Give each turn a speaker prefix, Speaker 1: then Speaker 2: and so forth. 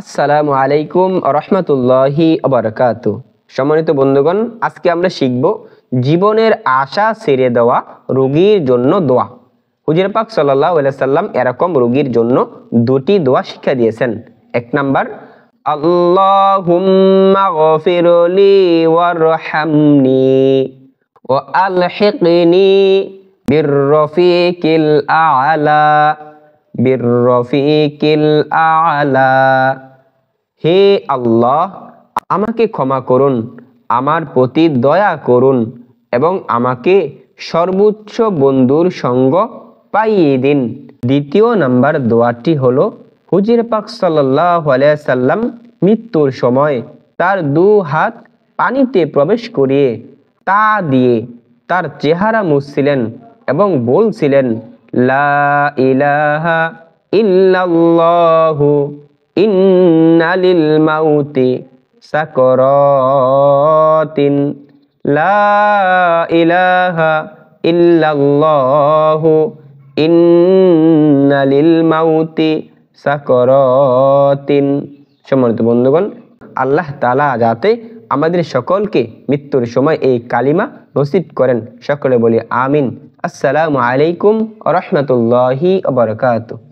Speaker 1: আসসালামু আলাইকুম রহমতুল্লাহি ওয়া সম্মানিত বন্ধুগণ, আজকে আমরা শিখব জীবনের আশা ছেড়ে দেওয়া রোগীর জন্য দোয়া। হুজুর পাক সাল্লাল্লাহু আলাইহি সাল্লাম এরকম রোগীর জন্য দুটি দোয়া শিক্ষা দিয়েছেন। এক নাম্বার, আল্লাহুম্মা গফিরলি ওয়ারহামনি ওয়া আলহিকনি বিররফিকিল আ'লা। হে আল্লাহ, আমাকে ক্ষমা করুন, আমার প্রতি দয়া করুন এবং আমাকে সর্বোচ্চ বন্ধুর সঙ্গ পাইয়ে দিন। দ্বিতীয় নাম্বার দোয়াটি হলো, হুজুর পাক সাল্লাল্লাহু আলাইহি সাল্লাম মৃত্যুর সময় তার দু হাত পানিতে প্রবেশ করিয়ে তা দিয়ে তার চেহারা মুছছিলেন এবং বলছিলেন, লা ইলাহা ইল্লাল্লাহু ইন্না লিল মাউতি সাকরাতিন, লা ইলাহা ইল্লাল্লাহু ইন্না লিল মাউতি সাকরাতিন। সম্মানিত বন্ধুগণ, আল্লাহ তাআলা যাতে আমাদের সকলকে মৃত্যুর সময় এই কালিমা নসিব করেন, সকলে বলি আমিন। আসসালামু আলাইকুম ওয়া রাহমাতুল্লাহি ওয়া বারাকাতুহু।